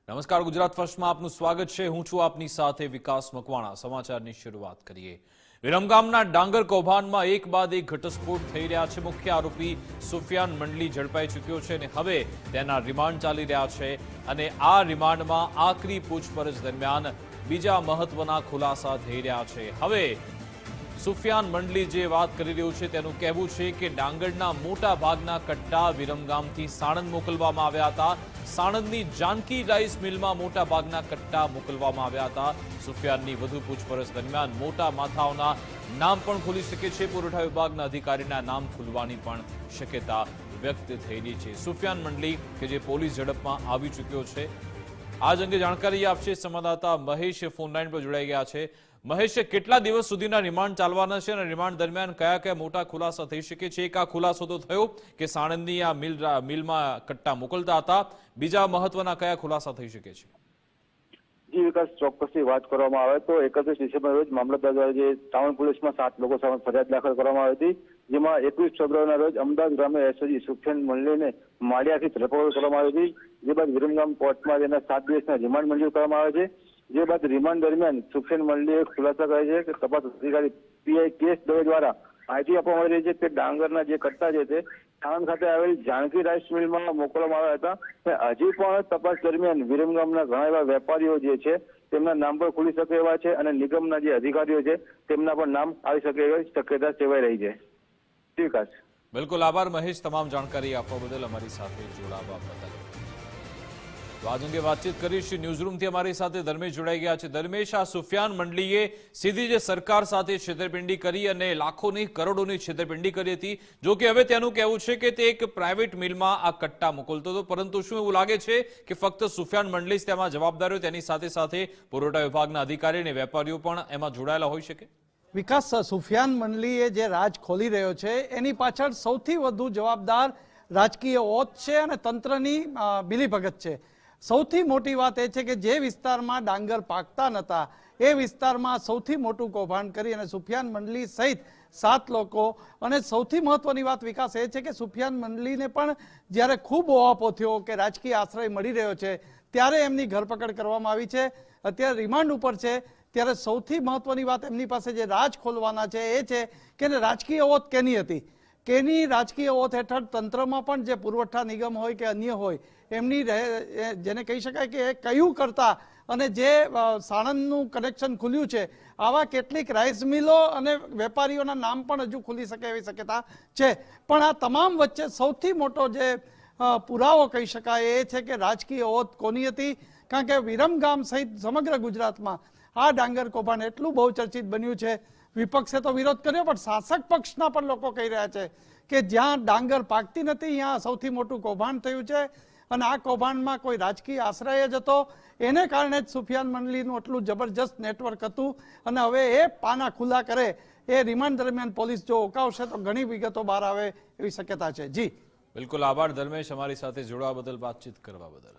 નમસ્કાર, ગુજરાત ફર્સ્ટમાં આપનું સ્વાગત છે। હું છું આપની સાથે વિકાસ મકવાણા। સમાચારની શરૂઆત કરીએ। વિરમગામના ડાંગર કૌભાંડમાં એક બાદ એક ઘટસ્ફોટ થઈ રહ્યા છે। મુખ્ય આરોપી સુફિયાન મંડલી ઝડપાઈ ચૂક્યો છે અને હવે તેના રિમાન્ડ ચાલી રહ્યા છે અને આ રિમાન્ડમાં આખરી પૂછપરછ દરમિયાન બીજા મહત્વના ખુલાસા થઈ રહ્યા છે। હવે સુફિયાન મંડલી જે વાત કરી રહ્યો છે તેનું કહેવું છે કે ડાંગરના મોટા ભાગના કટ્ટા વિરમગામથી સાણંદ મોકલવામાં આવ્યા હતા। સાણંદની જાનકી રાઈસ મિલમાં મોટા ભાગના કટ્ટા મોકલવામાં આવ્યા હતા। સુફિયાનની વધુ પૂછપરછ દરમિયાન મોટા માથાઓના નામ પણ ખુલી શકે છે। પુરવઠા વિભાગના અધિકારીના નામ ખુલવાની પણ શક્યતા વ્યક્ત થઈ રહી છે। સુફિયાન મંડલી કે જે પોલીસ ઝડપમાં આવી ચૂક્યો છે, આજ અંગે જાણકારી આપશે સંવાદદાતા મહેશ ફોનલાઈન પર જોડાઈ ગયા છે। મહેશ, કેટલા દિવસ સુધીના રિમાન્ડ ચાલવાના છે અને રિમાન્ડ દરમિયાન કયા કયા મોટા ખુલાસા થઈ શકે છે? એક આ ખુલાસો તો થયો કે સાણંદની આ મિલમાં કટ્ટા મોકલતા હતા, બીજા મહત્વના કયા ખુલાસા થઈ શકે છે? જી વિકાસ, ચોક્કસથી વાત કરવામાં આવે તો 31 ડિસેમ્બર રોજ મામલતદાર દ્વારા જે ટાઉન પોલીસમાં 7 લોકો સામે ફરિયાદ દાખલ કરવામાં આવી હતી, જેમાં 21 ફેબ્રુઆરીના રોજ અમદાવાદ ગ્રામે એસઓજી સુફિયાન મંડલીને માળિયાથી ધરપકડ કરવામાં આવી હતી। જે બાદ વિરમગામ કોર્ટમાં તેના 7 દિવસના રિમાન્ડ મંજૂર કરવામાં આવે છે। જે બાદ રિમાન્ડ દરમિયાન સુફિયાન મંડલીએ ખુલાસા કર્યો છે કે તપાસ અધિકારી પીઆઈ કેસ દવે દ્વારા માહિતી આપવામાં આવી રહી છે કે ડાંગરના જે કટ્ટા છે તે સાણંદ ખાતે આવેલ જાનકી રાઈસ મિલમાં મોકલવામાં આવ્યા હતા। હજી પણ તપાસ દરમિયાન વિરમગામના ઘણા એવા વેપારીઓ જે છે તેમના નામ પણ ખુલી શકે એવા છે અને નિગમના જે અધિકારીઓ છે તેમના પણ નામ આવી શકે એવી શક્યતા સેવાઈ રહી છે। વિકાસ, બિલકુલ આભાર મહેશ, તમામ જાણકારી આપવા બદલ, અમારી સાથે જોડાવા બદલ। તો આજ અંગે વાતચીત કરીશું। ન્યૂઝરૂમથી અમારી સાથે ધર્મેશ જોડાઈ ગયા છે। ધર્મેશ, આ સુફિયાન મંડલીએ સીધી જે સરકાર સાથે છેતરપિંડી કરી અને લાખોની કરોડોની છેતરપિંડી કરી હતી, જો કે હવે તેનું કહેવું છે કે તે એક પ્રાઇવેટ મિલમાં આ કટ્ટા મોકલતો હતો, પરંતુ શું એવું લાગે છે કે ફક્ત સુફિયાન મંડલી જ તેમાં જવાબદાર હોય, તેની સાથે સાથે પુરવઠા વિભાગના અધિકારી અને વેપારીઓ પણ એમાં જોડાયેલા હોઈ શકે? વિકાસ, સુફિયાન મંડલીએ જે રાજ ખોલી રહ્યો છે એની પાછળ સૌથી વધુ જવાબદાર રાજકીય ઓત છે અને તંત્રની મિલીભગત છે। સૌથી મોટી વાત એ છે કે જે વિસ્તારમાં ડાંગર પાકતા નહોતા એ વિસ્તારમાં સૌથી મોટું કૌભાંડ કરી અને સુફિયાન મંડલી સહિત 7 લોકો, અને સૌથી મહત્વની વાત વિકાસ એ છે કે સુફિયાન મંડલીને પણ જ્યારે ખૂબ ઓહાપો થયો કે રાજકીય આશ્રય મળી રહ્યો છે ત્યારે એમની ધરપકડ કરવામાં આવી છે। અત્યારે રિમાન્ડ ઉપર છે, ત્યારે સૌથી મહત્વની વાત એમની પાસે જે રાજ ખોલવાના છે એ છે કે રાજકીય ઓત કેની હતી, કેની રાજકીય ઓત હેઠળ તંત્રમાં પણ જે પુરવઠા નિગમ હોય કે અન્ય હોય એમની જેને કહી શકાય કે કયું કરતા અને જે સાણંદનું કનેક્શન ખુલ્યું છે, આવા કેટલીક રાઈસ મિલો અને વેપારીઓના નામ પણ હજુ ખુલી શકે એવી શક્યતા છે। પણ આ તમામ વચ્ચે સૌથી મોટો જે પુરાવો કહી શકાય એ છે કે રાજકીય ઓત કોની હતી, કારણ કે વિરમગામ સહિત સમગ્ર ગુજરાતમાં આ ડાંગર કૌભાંડ એટલું બહુચર્ચિત બન્યું છે। વિપક્ષે તો વિરોધ કર્યો, પણ શાસક પક્ષના પણ લોકો કહી રહ્યા છે કે જ્યાં ડાંગર પાકતી નથી ત્યાં સૌથી મોટું કૌભાંડ થયું છે અને આ કૌભાંડમાં કોઈ રાજકીય આશ્રય જ હતો, એને કારણે જ સુફિયાન મંડલીનું એટલું જબરજસ્ત નેટવર્ક હતું અને હવે એ પાના ખુલ્લા કરે એ રિમાન્ડ દરમિયાન પોલીસ જો ઓકાવશે તો ઘણી વિગતો બહાર આવે એવી શક્યતા છે। જી બિલકુલ આભાર ધર્મેશ, અમારી સાથે જોડાવા બદલ, વાતચીત કરવા બદલ।